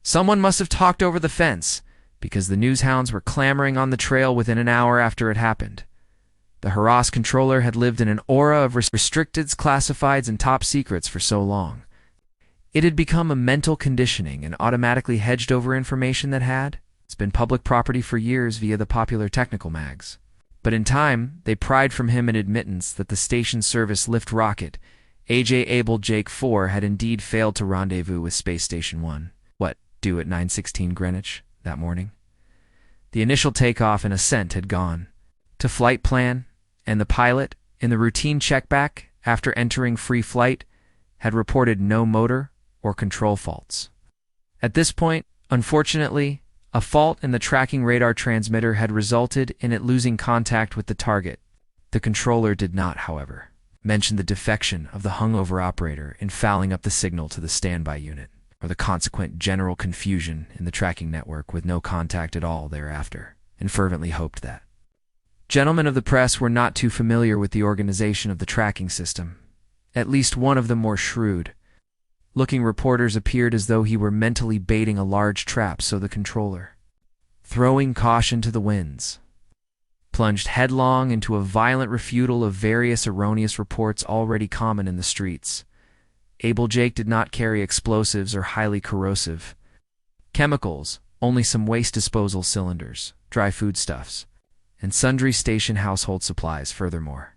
Someone must have talked over the fence, because the news hounds were clamoring on the trail within an hour after it happened. The harassed controller had lived in an aura of restricteds, classifieds, and top secrets for so long. It had become a mental conditioning and automatically hedged over information that had. It's been public property for years via the popular technical mags. But in time, they pried from him an admittance that the station service lift rocket, AJ Able Jake 4, had indeed failed to rendezvous with Space Station 1. Due at 9:16 Greenwich that morning. The initial takeoff and ascent had gone to flight plan, and the pilot, in the routine checkback after entering free flight, had reported no motor or control faults. At this point, unfortunately, a fault in the tracking radar transmitter had resulted in it losing contact with the target. The controller did not, however, mention the defection of the hungover operator in fouling up the signal to the standby unit, or the consequent general confusion in the tracking network with no contact at all thereafter, and fervently hoped that. Gentlemen of the press were not too familiar with the organization of the tracking system, at least one of the more shrewd-looking reporters appeared as though he were mentally baiting a large trap, so the controller, throwing caution to the winds, plunged headlong into a violent refutal of various erroneous reports already common in the streets. Able Jake did not carry explosives or highly corrosive chemicals, only some waste disposal cylinders, dry foodstuffs, and sundry station household supplies. Furthermore,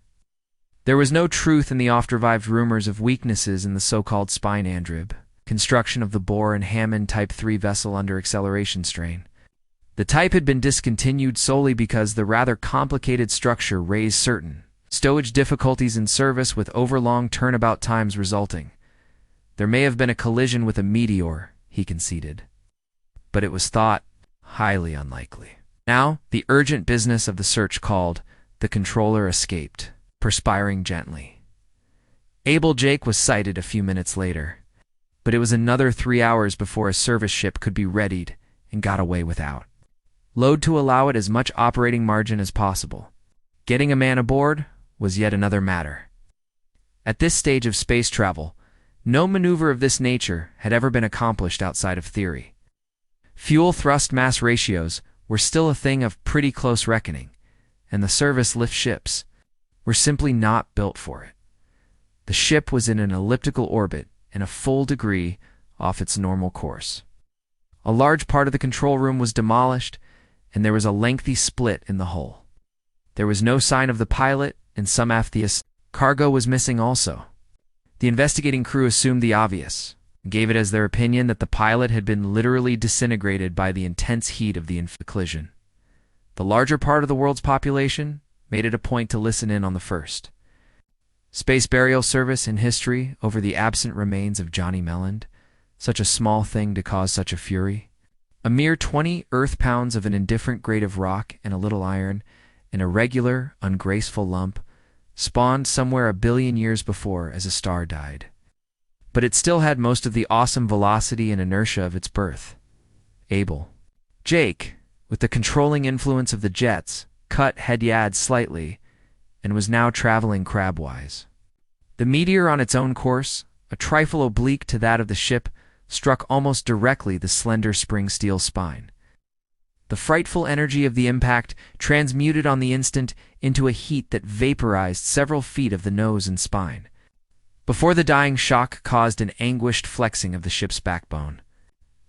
there was no truth in the oft-revived rumors of weaknesses in the so-called spine andrib, construction of the Bohr and Hammond Type 3 vessel under acceleration strain. The type had been discontinued solely because the rather complicated structure raised certain stowage difficulties in service, with overlong turnabout times resulting. There may have been a collision with a meteor, he conceded, but it was thought highly unlikely. Now, the urgent business of the search called, the controller escaped, perspiring gently. Able Jake was sighted a few minutes later, but it was another 3 hours before a service ship could be readied and got away without load to allow it as much operating margin as possible. Getting a man aboard was yet another matter. At this stage of space travel, no maneuver of this nature had ever been accomplished outside of theory. Fuel thrust-mass ratios were still a thing of pretty close reckoning, and the service lift ships were simply not built for it. The ship was in an elliptical orbit and a full degree off its normal course. A large part of the control room was demolished, and there was a lengthy split in the hull. There was no sign of the pilot, and some aft cargo was missing also. The investigating crew assumed the obvious, and gave it as their opinion that the pilot had been literally disintegrated by the intense heat of the collision. The larger part of the world's population made it a point to listen in on the first space burial service in history over the absent remains of Johnny Melland, such a small thing to cause such a fury. A mere 20 earth-pounds of an indifferent grade of rock and a little iron, an irregular, ungraceful lump, spawned somewhere 1 billion years before as a star died. But it still had most of the awesome velocity and inertia of its birth. Able Jake, with the controlling influence of the jets, cut head-yad slightly, and was now traveling crabwise. The meteor on its own course, a trifle oblique to that of the ship, struck almost directly the slender spring steel spine. The frightful energy of the impact transmuted on the instant into a heat that vaporized several feet of the nose and spine, before the dying shock caused an anguished flexing of the ship's backbone,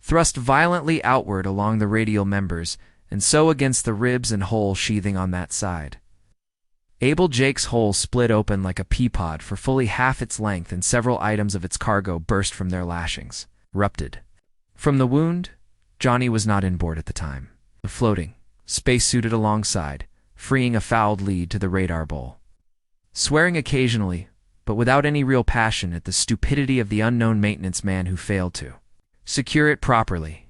thrust violently outward along the radial members, and so against the ribs and hole sheathing on that side. Able Jake's hole split open like a pea pod for fully half its length, and several items of its cargo burst from their lashings, rupted. From the wound, Johnny was not inboard at the time, floating, space-suited alongside, freeing a fouled lead to the radar bowl. Swearing occasionally, but without any real passion at the stupidity of the unknown maintenance man who failed to secure it properly.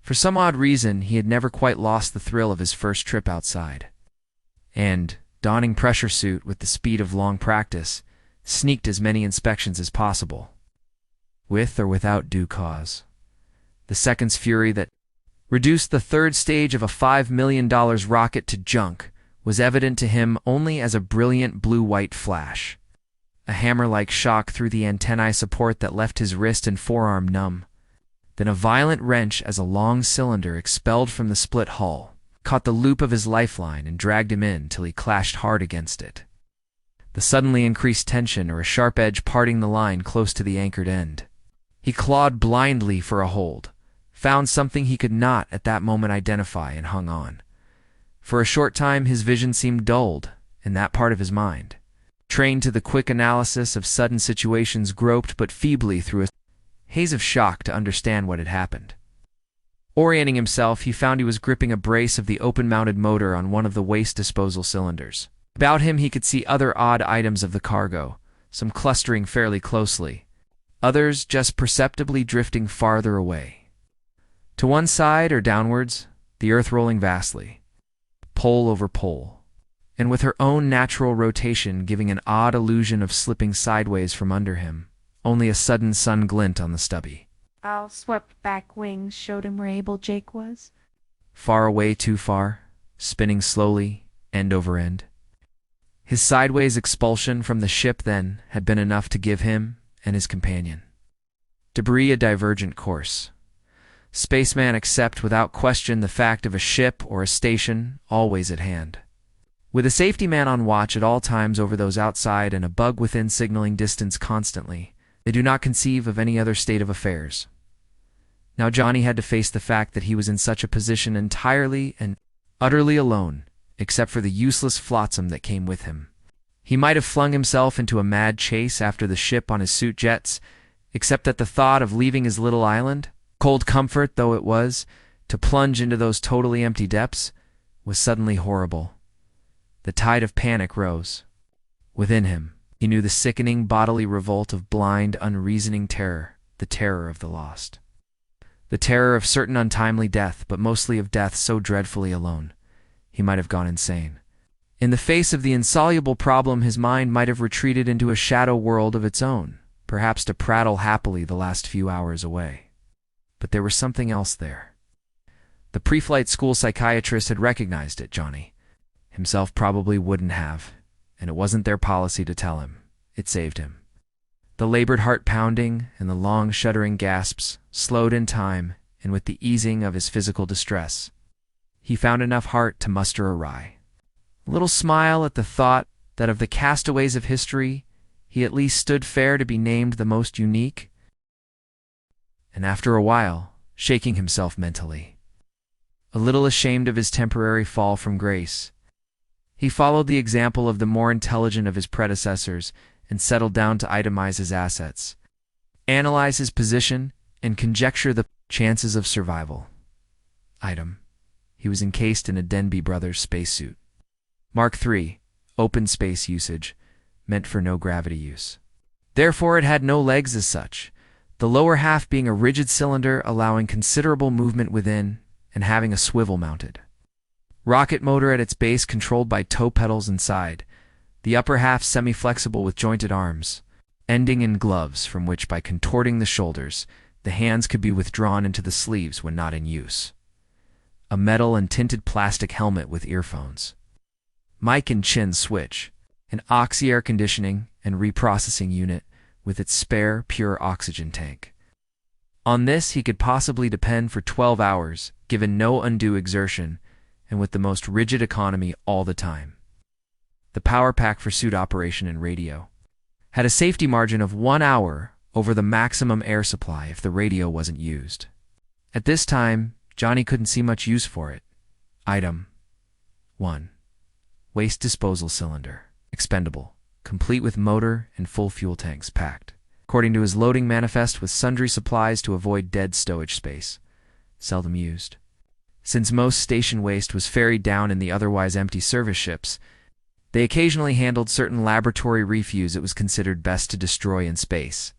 For some odd reason, he had never quite lost the thrill of his first trip outside, and, donning pressure suit with the speed of long practice, sneaked as many inspections as possible, with or without due cause. The second's fury that reduced the third stage of a $5 million rocket to junk was evident to him only as a brilliant blue-white flash, a hammer-like shock through the antennae support that left his wrist and forearm numb. Then a violent wrench as a long cylinder expelled from the split hull caught the loop of his lifeline and dragged him in till he clashed hard against it. The suddenly increased tension or a sharp edge parting the line close to the anchored end. He clawed blindly for a hold, found something he could not at that moment identify, and hung on. For a short time his vision seemed dulled, and that part of his mind, trained to the quick analysis of sudden situations, groped but feebly through a haze of shock to understand what had happened. Orienting himself, he found he was gripping a brace of the open-mounted motor on one of the waste disposal cylinders. About him he could see other odd items of the cargo, some clustering fairly closely, others just perceptibly drifting farther away. To one side or downwards, the earth rolling vastly, pole over pole, and with her own natural rotation giving an odd illusion of slipping sideways from under him, only a sudden sun glint on the stubby. Our swept back wings showed him where Able Jake was. Far away, too far, spinning slowly, end over end. His sideways expulsion from the ship then had been enough to give him and his companion debris a divergent course. Spaceman accept without question the fact of a ship or a station always at hand, with a safety man on watch at all times over those outside and a bug within signaling distance constantly. They do not conceive of any other state of affairs. Now Johnny had to face the fact that he was in such a position entirely and utterly alone, except for the useless flotsam that came with him. He might have flung himself into a mad chase after the ship on his suit jets, except that the thought of leaving his little island, cold comfort though it was, to plunge into those totally empty depths, was suddenly horrible. The tide of panic rose. Within him, he knew the sickening bodily revolt of blind, unreasoning terror, the terror of the lost. The terror of certain untimely death, but mostly of death so dreadfully alone, he might have gone insane. In the face of the insoluble problem, his mind might have retreated into a shadow world of its own, perhaps to prattle happily the last few hours away. But there was something else there. The pre-flight school psychiatrist had recognized it. Johnny himself probably wouldn't have, and it wasn't their policy to tell him. It saved him. The labored heart pounding and the long shuddering gasps slowed in time, and with the easing of his physical distress, he found enough heart to muster a wry little smile at the thought that of the castaways of history, he at least stood fair to be named the most unique. And after a while, shaking himself mentally, a little ashamed of his temporary fall from grace, he followed the example of the more intelligent of his predecessors and settled down to itemize his assets, analyze his position, and conjecture the chances of survival. Item: he was encased in a Denby Brothers spacesuit. Mark III, open space usage, meant for no gravity use. Therefore it had no legs as such, the lower half being a rigid cylinder allowing considerable movement within and having a swivel mounted rocket motor at its base controlled by toe pedals inside, the upper half semi-flexible with jointed arms, ending in gloves from which, by contorting the shoulders, the hands could be withdrawn into the sleeves when not in use. A metal and tinted plastic helmet with earphones. Mic and chin switch, an oxy air conditioning and reprocessing unit with its spare, pure oxygen tank. On this he could possibly depend for 12 hours, given no undue exertion, and with the most rigid economy all the time. The power pack for suit operation and radio had a safety margin of 1 hour over the maximum air supply if the radio wasn't used. At this time, Johnny couldn't see much use for it. Item 1. Waste disposal cylinder, expendable, complete with motor and full fuel tanks packed, according to his loading manifest, with sundry supplies to avoid dead stowage space. Seldom used. Since most station waste was ferried down in the otherwise empty service ships, they occasionally handled certain laboratory refuse it was considered best to destroy in space.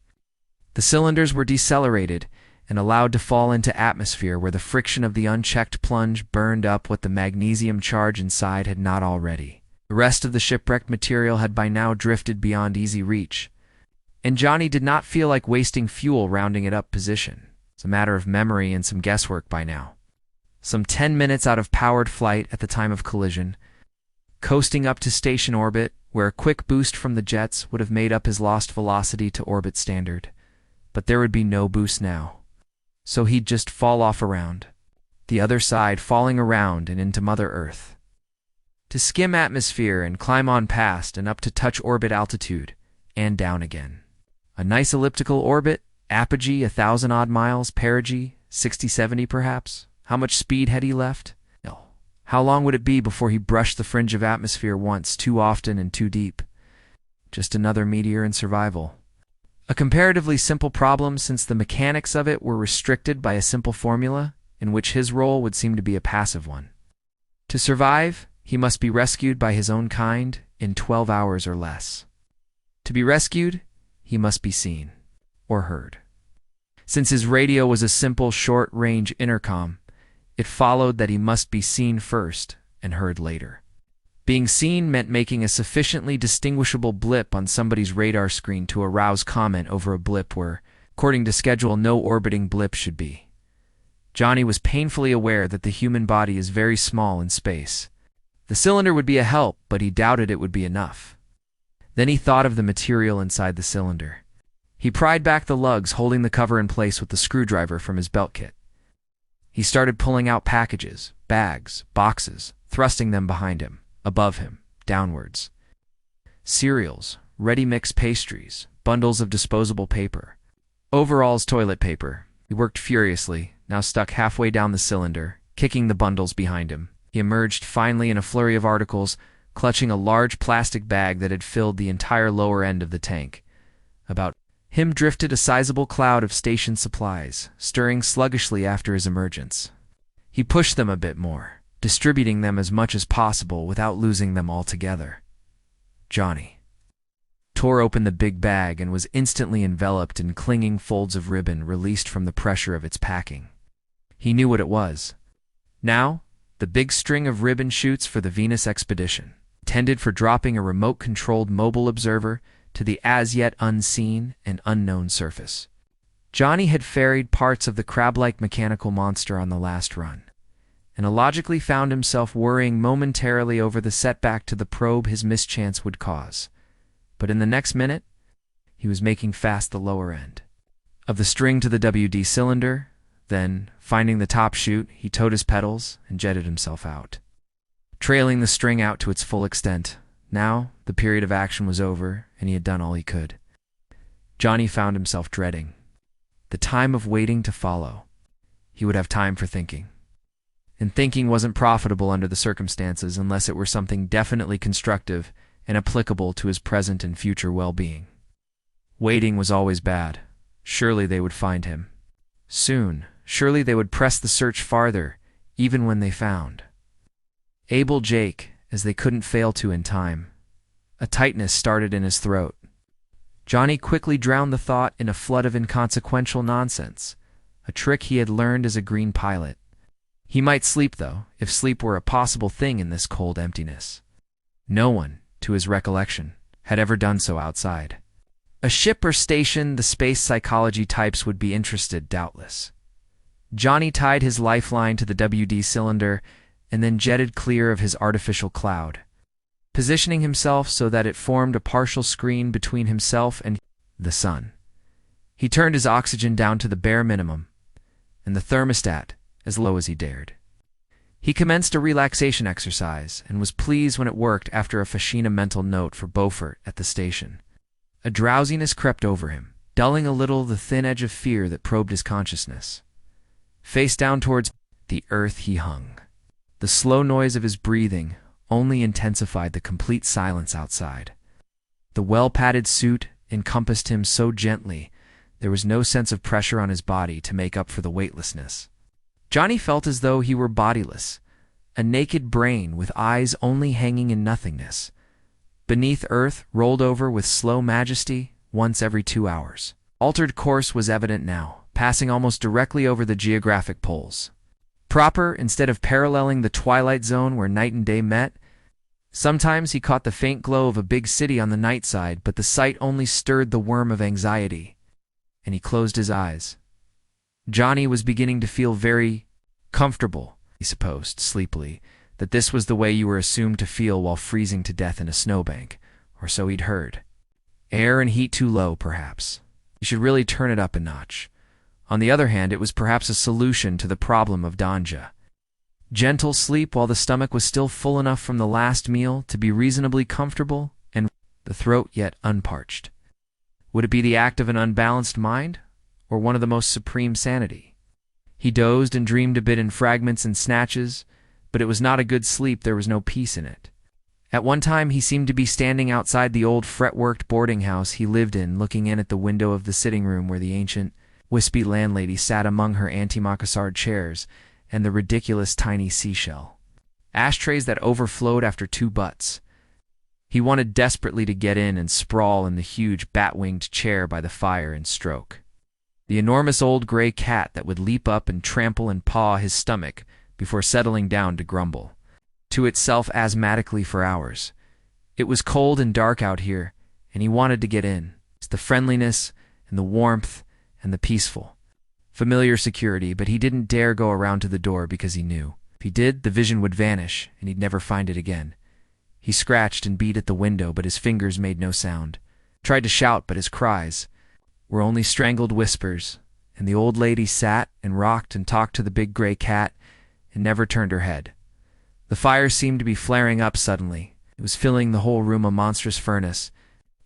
The cylinders were decelerated and allowed to fall into atmosphere where the friction of the unchecked plunge burned up what the magnesium charge inside had not already. The rest of the shipwrecked material had by now drifted beyond easy reach, and Johnny did not feel like wasting fuel rounding it up position. It's a matter of memory and some guesswork by now. Some 10 minutes out of powered flight at the time of collision, coasting up to station orbit, where a quick boost from the jets would have made up his lost velocity to orbit standard. But there would be no boost now. so he'd just fall off around the other side, falling around and into Mother Earth. To skim atmosphere and climb on past and up to touch orbit altitude, and down again. A nice elliptical orbit, apogee 1,000-odd miles, perigee 60-70 perhaps. How much speed had he left? No. How long would it be before he brushed the fringe of atmosphere once, too often and too deep? Just another meteor in survival. A comparatively simple problem, since the mechanics of it were restricted by a simple formula, in which his role would seem to be a passive one. To survive, he must be rescued by his own kind in 12 hours or less. To be rescued, he must be seen or heard. Since his radio was a simple short-range intercom, it followed that he must be seen first and heard later. Being seen meant making a sufficiently distinguishable blip on somebody's radar screen to arouse comment over a blip where, according to schedule, no orbiting blip should be. Johnny was painfully aware that the human body is very small in space. The cylinder would be a help, but he doubted it would be enough. Then he thought of the material inside the cylinder. He pried back the lugs, holding the cover in place with the screwdriver from his belt kit. He started pulling out packages, bags, boxes, thrusting them behind him, above him, downwards. Cereals, ready-mix pastries, bundles of disposable paper. Overalls, toilet paper. He worked furiously, now stuck halfway down the cylinder, kicking the bundles behind him. He emerged finally in a flurry of articles, clutching a large plastic bag that had filled the entire lower end of the tank. About him drifted a sizable cloud of station supplies, stirring sluggishly after his emergence. He pushed them a bit more, distributing them as much as possible without losing them altogether. Johnny tore open the big bag and was instantly enveloped in clinging folds of ribbon released from the pressure of its packing. He knew what it was. Now, the big string of ribbon chutes for the Venus expedition, intended for dropping a remote-controlled mobile observer to the as-yet unseen and unknown surface. Johnny had ferried parts of the crab-like mechanical monster on the last run, and illogically found himself worrying momentarily over the setback to the probe his mischance would cause. But in the next minute, he was making fast the lower end of the string to the WD cylinder. Then, finding the top chute, he towed his pedals and jetted himself out, trailing the string out to its full extent. Now, the period of action was over, and he had done all he could. Johnny found himself dreading the time of waiting to follow. He would have time for thinking. And thinking wasn't profitable under the circumstances unless it were something definitely constructive and applicable to his present and future well-being. Waiting was always bad. Surely they would find him. Soon, surely they would press the search farther, even when they found Abel Jake, as they couldn't fail to in time. A tightness started in his throat. Johnny quickly drowned the thought in a flood of inconsequential nonsense, a trick he had learned as a green pilot. He might sleep, though, if sleep were a possible thing in this cold emptiness. No one, to his recollection, had ever done so outside. A ship or station, the space psychology types would be interested, doubtless. Johnny tied his lifeline to the WD cylinder and then jetted clear of his artificial cloud, positioning himself so that it formed a partial screen between himself and the sun. He turned his oxygen down to the bare minimum, and the thermostat as low as he dared. He commenced a relaxation exercise and was pleased when it worked after a Fashina mental note for Beaufort at the station. A drowsiness crept over him, dulling a little the thin edge of fear that probed his consciousness. Face down towards the earth he hung. The slow noise of his breathing only intensified the complete silence outside. The well-padded suit encompassed him so gently there was no sense of pressure on his body to make up for the weightlessness. Johnny felt as though he were bodiless, a naked brain with eyes only hanging in nothingness. Beneath Earth rolled over with slow majesty once every 2 hours. Altered course was evident now, passing almost directly over the geographic poles. Proper, instead of paralleling the twilight zone where night and day met. Sometimes he caught the faint glow of a big city on the night side, but the sight only stirred the worm of anxiety, and he closed his eyes. Johnny was beginning to feel very comfortable, he supposed, sleepily, that this was the way you were assumed to feel while freezing to death in a snowbank, or so he'd heard. Air and heat too low, perhaps. You should really turn it up a notch. On the other hand, it was perhaps a solution to the problem of Danja. Gentle sleep while the stomach was still full enough from the last meal to be reasonably comfortable, and the throat yet unparched. Would it be the act of an unbalanced mind, or one of the most supreme sanity? He dozed and dreamed a bit in fragments and snatches, but it was not a good sleep. There was no peace in it. At one time he seemed to be standing outside the old fretworked boarding house he lived in, looking in at the window of the sitting room where the ancient, wispy landlady sat among her antimacassar chairs and the ridiculous tiny seashell. Ashtrays that overflowed after 2 butts. He wanted desperately to get in and sprawl in the huge bat-winged chair by the fire and stroke. The enormous old gray cat that would leap up and trample and paw his stomach before settling down to grumble to itself asthmatically for hours. It was cold and dark out here, and he wanted to get in. It's the friendliness and the warmth and the peaceful, familiar security, but he didn't dare go around to the door because he knew. If he did, the vision would vanish, and he'd never find it again. He scratched and beat at the window, but his fingers made no sound. Tried to shout, but his cries were only strangled whispers, and the old lady sat and rocked and talked to the big gray cat and never turned her head. The fire seemed to be flaring up suddenly. It was filling the whole room, a monstrous furnace.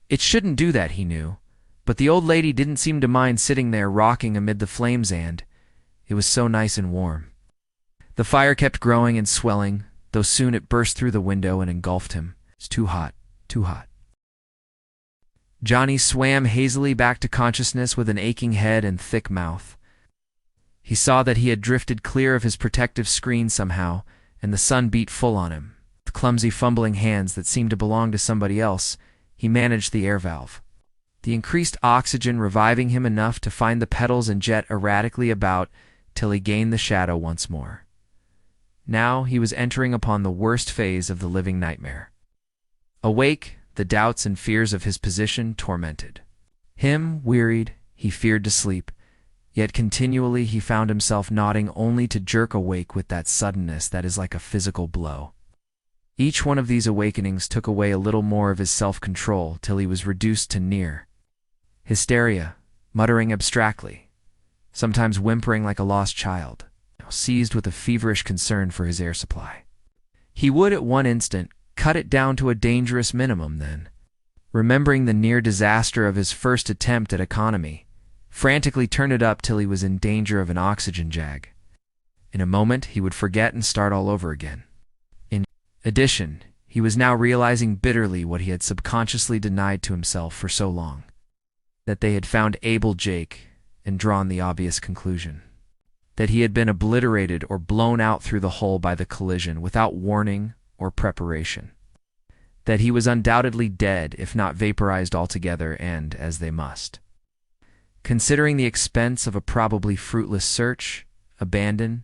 It shouldn't do that, he knew, but the old lady didn't seem to mind sitting there rocking amid the flames, and it was so nice and warm. The fire kept growing and swelling, though soon it burst through the window and engulfed him. It's too hot, too hot. Johnny swam hazily back to consciousness with an aching head and thick mouth. He saw that he had drifted clear of his protective screen somehow, and the sun beat full on him. With clumsy fumbling hands that seemed to belong to somebody else, he managed the air valve. The increased oxygen reviving him enough to find the pedals and jet erratically about till he gained the shadow once more. Now he was entering upon the worst phase of the living nightmare. Awake, the doubts and fears of his position tormented him. Wearied, he feared to sleep, yet continually he found himself nodding only to jerk awake with that suddenness that is like a physical blow. Each one of these awakenings took away a little more of his self-control till he was reduced to near hysteria, muttering abstractly, sometimes whimpering like a lost child, seized with a feverish concern for his air supply. He would at one instant cut it down to a dangerous minimum, then, remembering the near disaster of his first attempt at economy, frantically turn it up till he was in danger of an oxygen jag. In a moment he would forget and start all over again. In addition, he was now realizing bitterly what he had subconsciously denied to himself for so long, that they had found Abel Jake and drawn the obvious conclusion. That he had been obliterated or blown out through the hull by the collision without warning or preparation. That he was undoubtedly dead, if not vaporized altogether, and as they must. Considering the expense of a probably fruitless search, abandon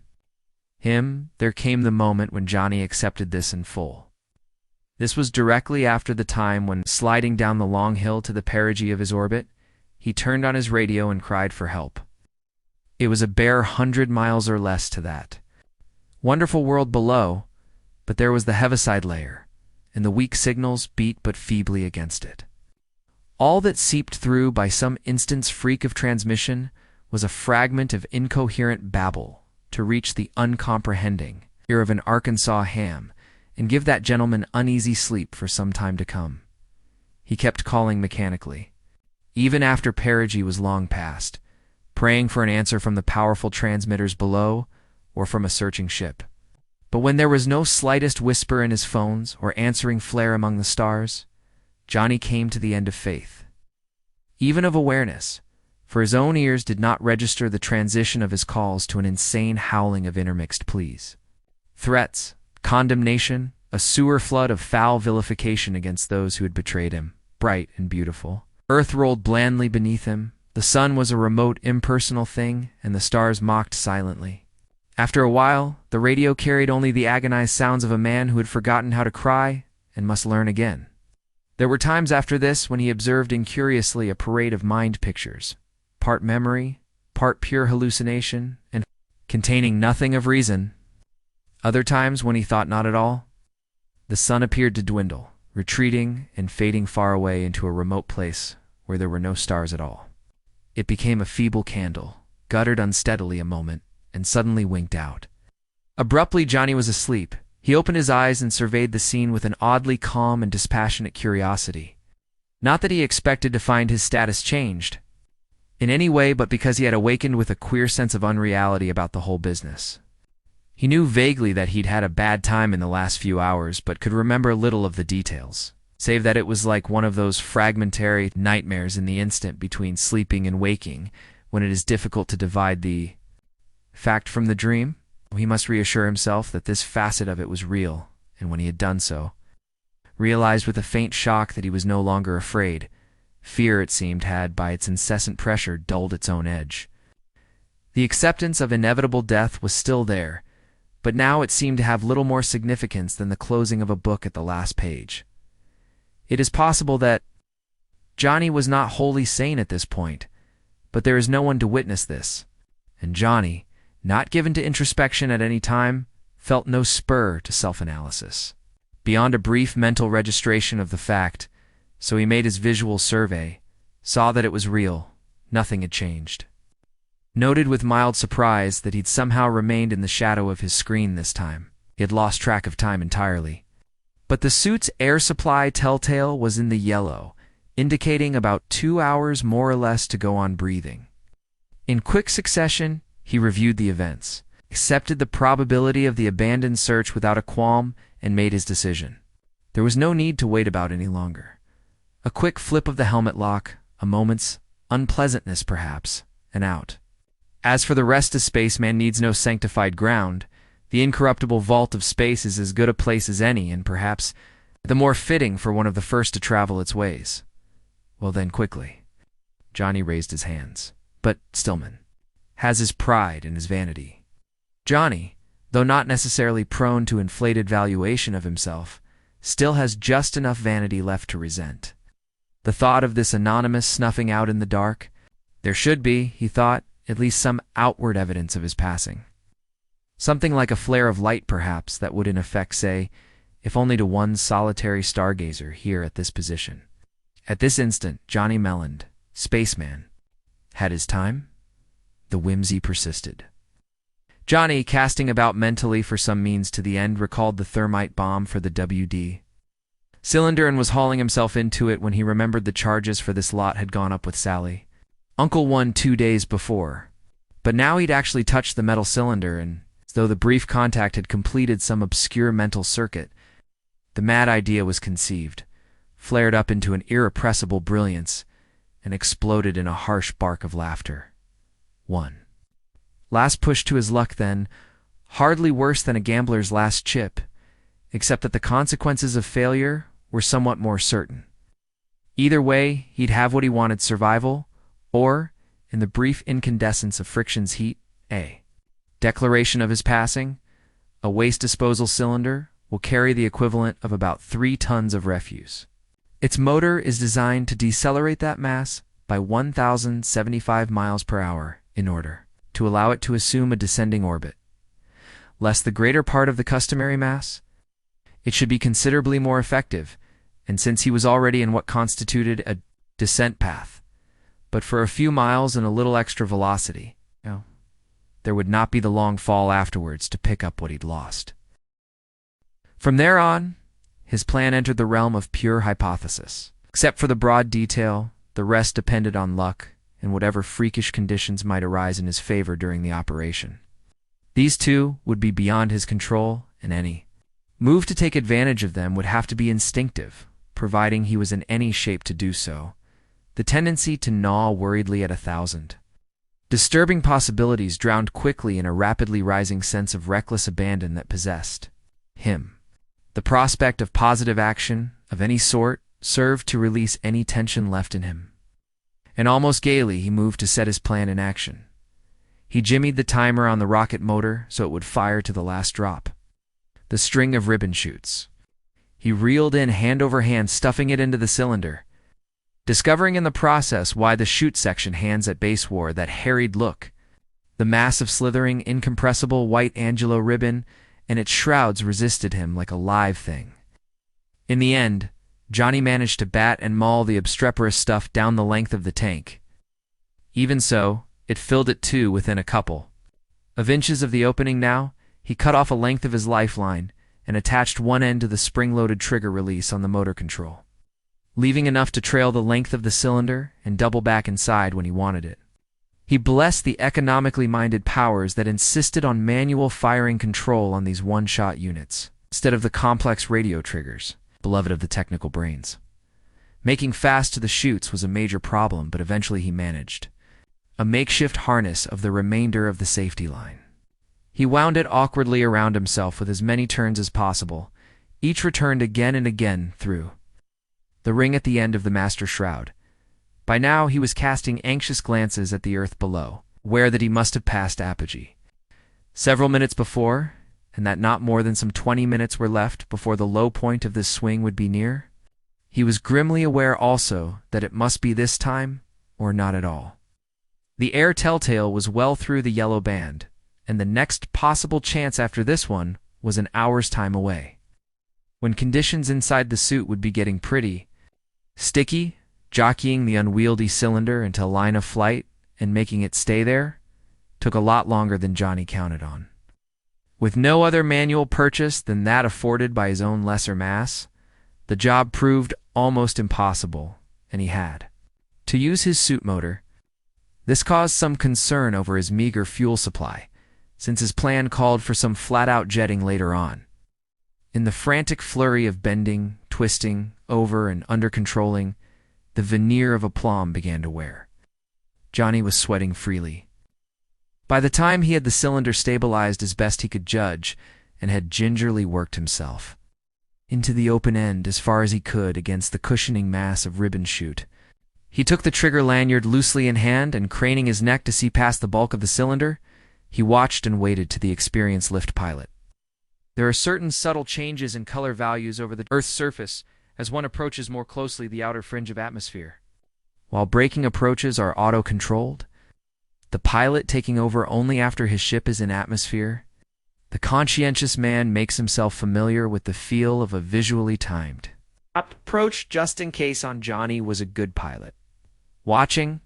him, there came the moment when Johnny accepted this in full. This was directly after the time when, sliding down the long hill to the perigee of his orbit, he turned on his radio and cried for help. It was a bare 100 miles or less to that wonderful world below, but there was the heaviside layer, and the weak signals beat but feebly against it. All that seeped through by some instant's freak of transmission was a fragment of incoherent babble to reach the uncomprehending ear of an Arkansas ham and give that gentleman uneasy sleep for some time to come. He kept calling mechanically, even after perigee was long past, praying for an answer from the powerful transmitters below or from a searching ship. But when there was no slightest whisper in his phones or answering flare among the stars, Johnny came to the end of faith, even of awareness, for his own ears did not register the transition of his calls to an insane howling of intermixed pleas. Threats, condemnation, a sewer flood of foul vilification against those who had betrayed him, bright and beautiful. Earth rolled blandly beneath him, the sun was a remote, impersonal thing, and the stars mocked silently. After a while, the radio carried only the agonized sounds of a man who had forgotten how to cry and must learn again. There were times after this when he observed incuriously a parade of mind pictures, part memory, part pure hallucination, and containing nothing of reason. Other times when he thought not at all. The sun appeared to dwindle, retreating and fading far away into a remote place where there were no stars at all. It became a feeble candle, guttered unsteadily a moment, and suddenly winked out. Abruptly, Johnny was asleep. He opened his eyes and surveyed the scene with an oddly calm and dispassionate curiosity. Not that he expected to find his status changed in any way, but because he had awakened with a queer sense of unreality about the whole business. He knew vaguely that he'd had a bad time in the last few hours, but could remember little of the details, save that it was like one of those fragmentary nightmares in the instant between sleeping and waking, when it is difficult to divide the fact from the dream. He must reassure himself that this facet of it was real, and when he had done so, realized with a faint shock that he was no longer afraid. Fear, it seemed, had, by its incessant pressure, dulled its own edge. The acceptance of inevitable death was still there, but now it seemed to have little more significance than the closing of a book at the last page. It is possible that Johnny was not wholly sane at this point, but there is no one to witness this, and Johnny, not given to introspection at any time, felt no spur to self-analysis, beyond a brief mental registration of the fact. So he made his visual survey, saw that it was real, nothing had changed. Noted with mild surprise that he'd somehow remained in the shadow of his screen this time. He had lost track of time entirely. But the suit's air supply telltale was in the yellow, indicating about 2 hours more or less to go on breathing. In quick succession, he reviewed the events, accepted the probability of the abandoned search without a qualm, and made his decision. There was no need to wait about any longer. A quick flip of the helmet lock, a moment's unpleasantness perhaps, and out. As for the rest, a spaceman needs no sanctified ground. The incorruptible vault of space is as good a place as any, and perhaps the more fitting for one of the first to travel its ways. Well then, quickly. Johnny raised his hands. But Stillman has his pride and his vanity. Johnny, though not necessarily prone to inflated valuation of himself, still has just enough vanity left to resent the thought of this anonymous snuffing out in the dark. There should be, he thought, at least some outward evidence of his passing. Something like a flare of light, perhaps, that would in effect say, if only to one solitary stargazer here at this position. At this instant, Johnny Melland, spaceman, had his time? The whimsy persisted. Johnny, casting about mentally for some means to the end, recalled the thermite bomb for the WD cylinder and was hauling himself into it when he remembered the charges for this lot had gone up with Sally, Uncle One, 2 days before. But now he'd actually touched the metal cylinder, and as though the brief contact had completed some obscure mental circuit, the mad idea was conceived, flared up into an irrepressible brilliance, and exploded in a harsh bark of laughter. 1. Last push to his luck, then, hardly worse than a gambler's last chip, except that the consequences of failure were somewhat more certain. Either way, he'd have what he wanted: survival, or, in the brief incandescence of friction's heat, a declaration of his passing. A waste disposal cylinder will carry the equivalent of about 3 tons of refuse. Its motor is designed to decelerate that mass by 1,075 miles per hour in order to allow it to assume a descending orbit. Less the greater part of the customary mass, it should be considerably more effective, and since he was already in what constituted a descent path, but for a few miles and a little extra velocity, there would not be the long fall afterwards to pick up what he'd lost. From there on, his plan entered the realm of pure hypothesis. Except for the broad detail, the rest depended on luck and whatever freakish conditions might arise in his favor during the operation. These two would be beyond his control, and any move to take advantage of them would have to be instinctive, providing he was in any shape to do so. The tendency to gnaw worriedly at 1,000 disturbing possibilities drowned quickly in a rapidly rising sense of reckless abandon that possessed him. The prospect of positive action of any sort served to release any tension left in him. And almost gaily he moved to set his plan in action. He jimmied the timer on the rocket motor so it would fire to the last drop. The string of ribbon shoots. He reeled in hand over hand, stuffing it into the cylinder, discovering in the process why the chute section hands at base wore that harried look. The mass of slithering, incompressible white Angelo ribbon and its shrouds resisted him like a live thing. In the end, Johnny managed to bat and maul the obstreperous stuff down the length of the tank. Even so, It filled it too within a couple of inches of the opening now. He cut off a length of his lifeline and attached one end to the spring-loaded trigger release on the motor control, leaving enough to trail the length of the cylinder and double back inside when he wanted it. He blessed the economically minded powers that insisted on manual firing control on these one-shot units, instead of the complex radio triggers, beloved of the technical brains. Making fast to the chutes was a major problem, but eventually he managed a makeshift harness of the remainder of the safety line. He wound it awkwardly around himself with as many turns as possible, each returned again and again through the ring at the end of the master shroud. By now he was casting anxious glances at the earth below, aware that he must have passed apogee several minutes before, and that not more than some 20 minutes were left before the low point of this swing would be near. He was grimly aware also that it must be this time or not at all. The air telltale was well through the yellow band, and the next possible chance after this one was an hour's time away, when conditions inside the suit would be getting pretty sticky. Jockeying the unwieldy cylinder into line of flight and making it stay there took a lot longer than Johnny counted on. With no other manual purchase than that afforded by his own lesser mass, the job proved almost impossible, and he had to use his suit motor. This caused some concern over his meager fuel supply, since his plan called for some flat-out jetting later on. In the frantic flurry of bending, twisting, over and under-controlling, the veneer of aplomb began to wear. Johnny was sweating freely. By the time he had the cylinder stabilized as best he could judge, and had gingerly worked himself into the open end as far as he could against the cushioning mass of ribbon chute, he took the trigger lanyard loosely in hand, and craning his neck to see past the bulk of the cylinder, he watched and waited to the experienced lift pilot. There are certain subtle changes in color values over the Earth's surface as one approaches more closely the outer fringe of atmosphere. While braking approaches are auto-controlled, the pilot taking over only after his ship is in atmosphere, the conscientious man makes himself familiar with the feel of a visually timed approach just in case on Johnny was a good pilot. Watching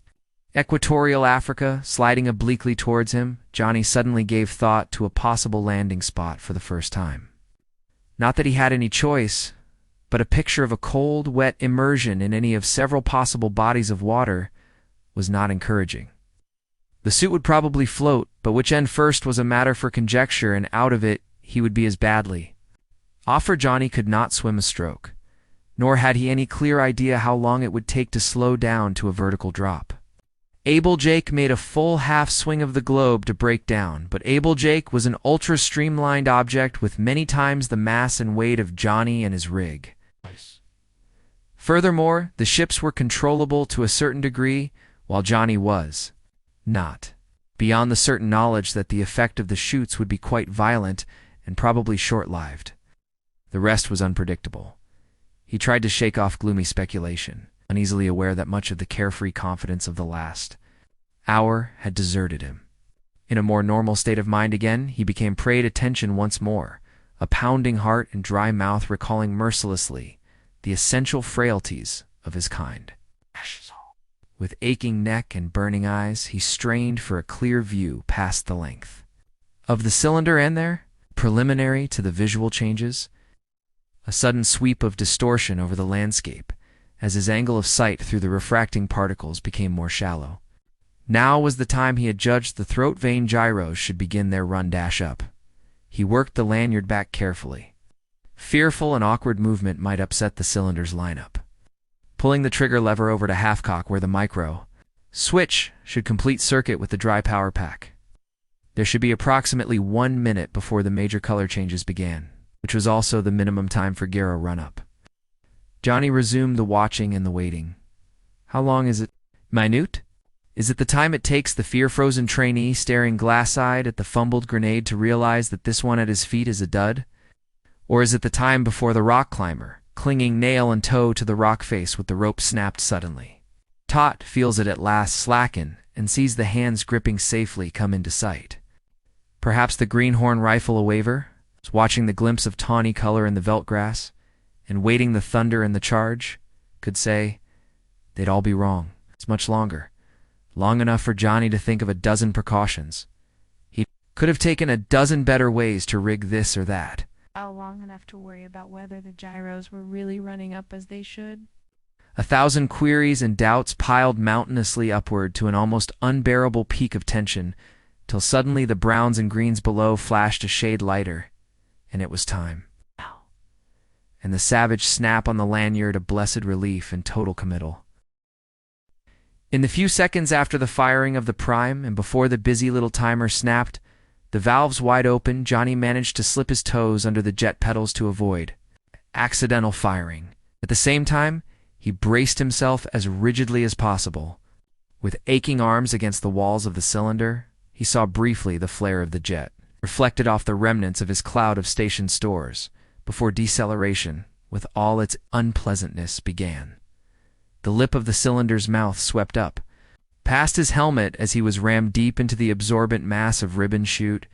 equatorial Africa sliding obliquely towards him, Johnny suddenly gave thought to a possible landing spot for the first time. Not that he had any choice, but a picture of a cold, wet immersion in any of several possible bodies of water was not encouraging. The suit would probably float, but which end first was a matter for conjecture, and out of it he would be as badly off. For Johnny could not swim a stroke, nor had he any clear idea how long it would take to slow down to a vertical drop. Able Jake made a full half swing of the globe to break down, but Able Jake was an ultra-streamlined object with many times the mass and weight of Johnny and his rig. Furthermore, the ships were controllable to a certain degree, while Johnny was not, beyond the certain knowledge that the effect of the chutes would be quite violent and probably short-lived. The rest was unpredictable. He tried to shake off gloomy speculation, uneasily aware that much of the carefree confidence of the last hour had deserted him. In a more normal state of mind again, he became prey to tension once more, a pounding heart and dry mouth recalling mercilessly the essential frailties of his kind. With aching neck and burning eyes, he strained for a clear view past the length of the cylinder, and there, preliminary to the visual changes, a sudden sweep of distortion over the landscape as his angle of sight through the refracting particles became more shallow. Now was the time he had judged the throat vein gyros should begin their run dash up. He worked the lanyard back carefully. Fearful and awkward movement might upset the cylinder's lineup. Pulling the trigger lever over to half-cock where the micro switch should complete circuit with the dry power pack. There should be approximately 1 minute before the major color changes began, which was also the minimum time for gyro run-up. Johnny resumed the watching and the waiting. How long is it? Minute? Is it the time it takes the fear-frozen trainee staring glass-eyed at the fumbled grenade to realize that this one at his feet is a dud? Or is it the time before the rock climber, clinging nail and toe to the rock face with the rope snapped suddenly? Tot feels it at last slacken and sees the hands gripping safely come into sight. Perhaps the greenhorn rifle a waver, watching the glimpse of tawny color in the veldt grass, and waiting the thunder and the charge, could say, they'd all be wrong. It's much longer. long enough for Johnny to think of a dozen precautions. He could have taken a dozen better ways to rig this or that. Long enough to worry about whether the gyros were really running up as they should. 1,000 queries and doubts piled mountainously upward to an almost unbearable peak of tension, till suddenly the browns and greens below flashed a shade lighter, and it was time. And the savage snap on the lanyard a blessed relief and total committal. In the few seconds after the firing of the prime and before the busy little timer snapped, the valves wide open, Johnny managed to slip his toes under the jet pedals to avoid accidental firing. At the same time, he braced himself as rigidly as possible. With aching arms against the walls of the cylinder, he saw briefly the flare of the jet, reflected off the remnants of his cloud of station stores, before deceleration, with all its unpleasantness, began. The lip of the cylinder's mouth swept up, past his helmet as he was rammed deep into the absorbent mass of ribbon chute.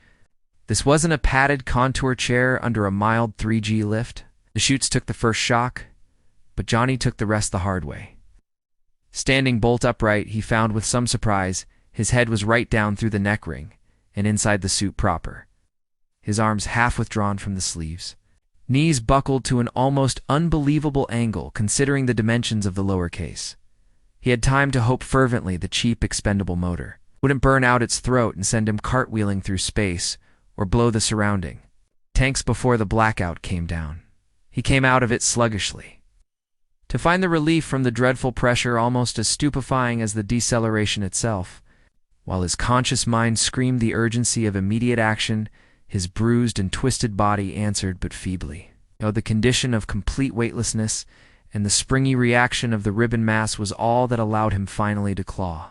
This wasn't a padded contour chair under a mild 3G lift. The chutes took the first shock, but Johnny took the rest the hard way. Standing bolt upright, he found with some surprise his head was right down through the neck ring and inside the suit proper, his arms half withdrawn from the sleeves, knees buckled to an almost unbelievable angle considering the dimensions of the lower case. He had time to hope fervently the cheap expendable motor wouldn't burn out its throat and send him cartwheeling through space or blow the surrounding tanks before the blackout came down. He came out of it sluggishly, to find the relief from the dreadful pressure almost as stupefying as the deceleration itself. While his conscious mind screamed the urgency of immediate action, his bruised and twisted body answered but feebly. The condition of complete weightlessness and the springy reaction of the ribbon mass was all that allowed him finally to claw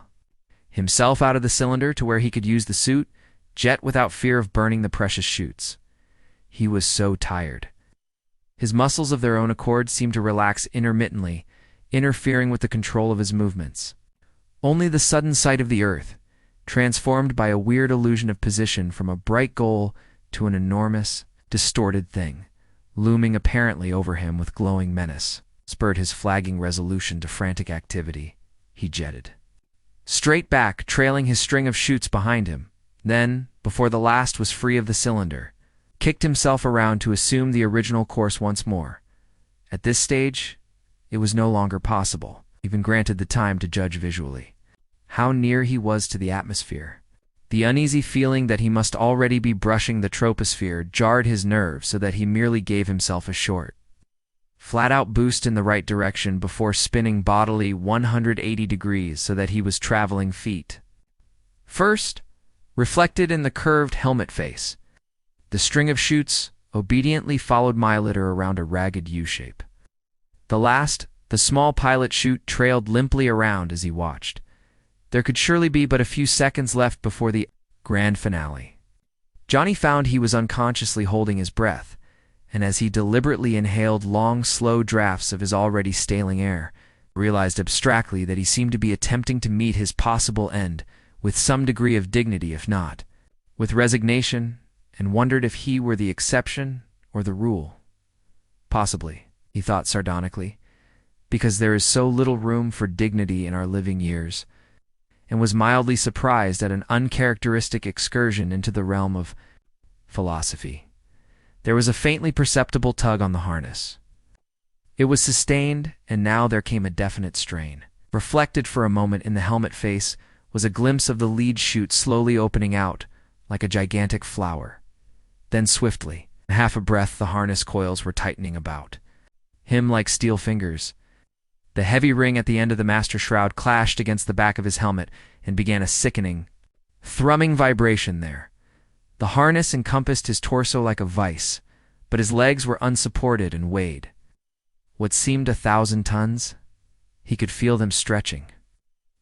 himself out of the cylinder to where he could use the suit, jet without fear of burning the precious chutes. He was so tired. His muscles of their own accord seemed to relax intermittently, interfering with the control of his movements. Only the sudden sight of the Earth, transformed by a weird illusion of position from a bright goal to an enormous, distorted thing, looming apparently over him with glowing menace, spurred his flagging resolution to frantic activity. He jetted straight back, trailing his string of chutes behind him. Then, before the last was free of the cylinder, kicked himself around to assume the original course once more. At this stage, it was no longer possible, even granted the time to judge visually, how near he was to the atmosphere. The uneasy feeling that he must already be brushing the troposphere jarred his nerves so that he merely gave himself a short, flat-out boost in the right direction before spinning bodily 180 degrees so that he was traveling feet first, reflected in the curved helmet face. The string of chutes obediently followed mileiter around a ragged U-shape. The last, the small pilot chute, trailed limply around as he watched. There could surely be but a few seconds left before the grand finale. Johnny found he was unconsciously holding his breath, and as he deliberately inhaled long, slow drafts of his already staling air, realized abstractly that he seemed to be attempting to meet his possible end with some degree of dignity, if not with resignation, and wondered if he were the exception or the rule. Possibly, he thought sardonically, because there is so little room for dignity in our living years, and was mildly surprised at an uncharacteristic excursion into the realm of philosophy. There was a faintly perceptible tug on the harness. It was sustained, and now there came a definite strain. Reflected for a moment in the helmet face was a glimpse of the lead chute slowly opening out like a gigantic flower. Then swiftly, half a breath, the harness coils were tightening about him like steel fingers. The heavy ring at the end of the master shroud clashed against the back of his helmet and began a sickening, thrumming vibration there. The harness encompassed his torso like a vice, but his legs were unsupported and weighed. What seemed 1,000 tons? He could feel them stretching.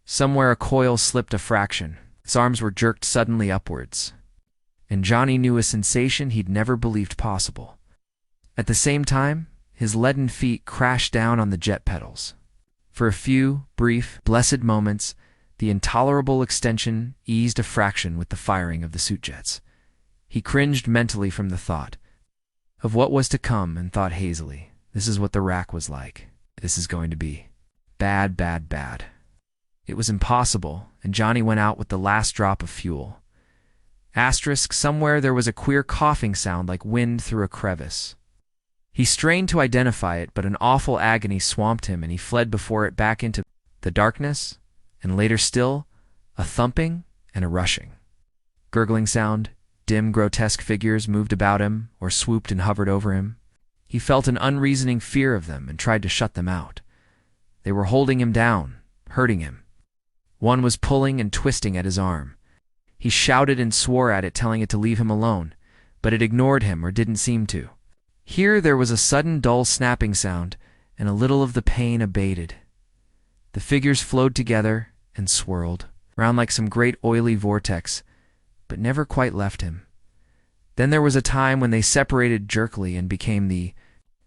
Somewhere a coil slipped a fraction. His arms were jerked suddenly upwards, and Johnny knew a sensation he'd never believed possible. At the same time, his leaden feet crashed down on the jet pedals. For a few, brief, blessed moments, the intolerable extension eased a fraction with the firing of the suit jets. He cringed mentally from the thought of what was to come and thought hazily, this is what the rack was like. This is going to be bad, bad, bad. It was impossible, and Johnny went out with the last drop of fuel. Asterisk, somewhere there was a queer coughing sound like wind through a crevice. He strained to identify it, but an awful agony swamped him, and he fled before it back into the darkness, and later still, a thumping and a rushing. Gurgling sound, dim, grotesque figures moved about him or swooped and hovered over him. He felt an unreasoning fear of them and tried to shut them out. They were holding him down, hurting him. One was pulling and twisting at his arm. He shouted and swore at it, telling it to leave him alone, but it ignored him or didn't seem to. Here there was a sudden dull snapping sound, and a little of the pain abated. The figures flowed together and swirled, round like some great oily vortex, but never quite left him. Then there was a time when they separated jerkily and became the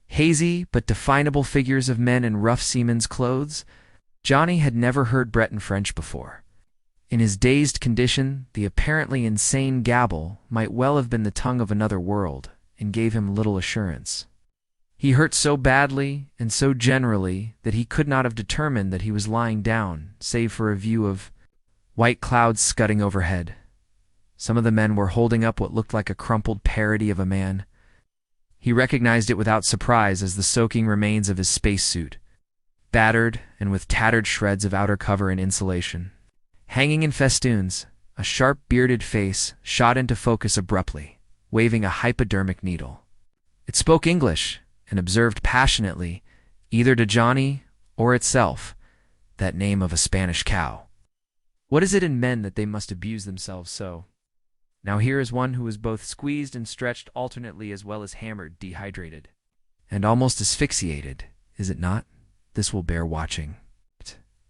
hazy but definable figures of men in rough seamen's clothes. Johnny had never heard Breton French before. In his dazed condition, the apparently insane gabble might well have been the tongue of another world, and gave him little assurance. He hurt so badly and so generally that he could not have determined that he was lying down, save for a view of white clouds scudding overhead. Some of the men were holding up what looked like a crumpled parody of a man. He recognized it without surprise as the soaking remains of his spacesuit, battered and with tattered shreds of outer cover and insulation. Hanging in festoons, a sharp bearded face shot into focus abruptly, waving a hypodermic needle. It spoke English and observed passionately, either to Johnny or itself, that name of a Spanish cow. What is it in men that they must abuse themselves so? Now here is one who is both squeezed and stretched alternately as well as hammered, dehydrated, and almost asphyxiated, is it not? This will bear watching.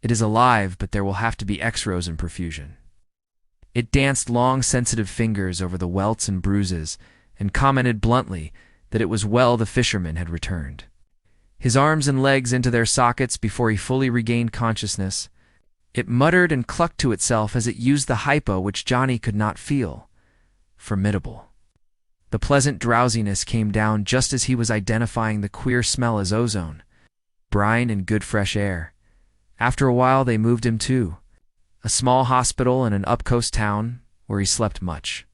It is alive, but there will have to be X-rows in perfusion. It danced long, sensitive fingers over the welts and bruises and commented bluntly that it was well the fisherman had returned. His arms and legs into their sockets before he fully regained consciousness, it muttered and clucked to itself as it used the hypo which Johnny could not feel. Formidable. The pleasant drowsiness came down just as he was identifying the queer smell as ozone, brine and good fresh air. After a while they moved him to a small hospital in an up-coast town where he slept much,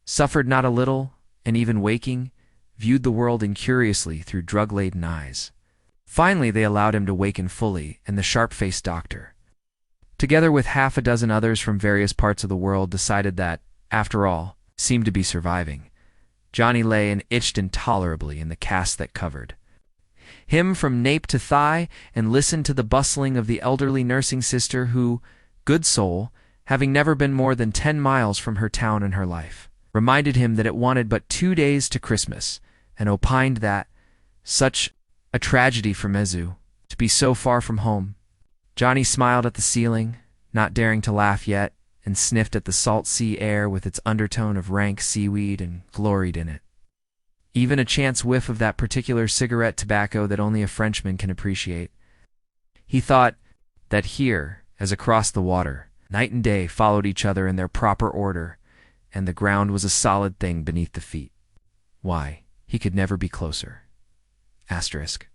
suffered not a little, and even waking, viewed the world incuriously through drug-laden eyes. Finally they allowed him to waken fully, and the sharp-faced doctor, together with half a dozen others from various parts of the world, decided that, after all, seemed to be surviving. Johnny lay and itched intolerably in the cast that covered him from nape to thigh, and listened to the bustling of the elderly nursing sister who, good soul, having never been more than 10 miles from her town in her life, reminded him that it wanted but 2 days to Christmas, and opined that such a tragedy for Mezu to be so far from home. Johnny smiled at the ceiling, not daring to laugh yet, and sniffed at the salt sea air with its undertone of rank seaweed, and gloried in it. Even a chance whiff of that particular cigarette tobacco that only a Frenchman can appreciate. He thought that here, as across the water, night and day followed each other in their proper order, and the ground was a solid thing beneath the feet. Why, he could never be closer. Asterisk.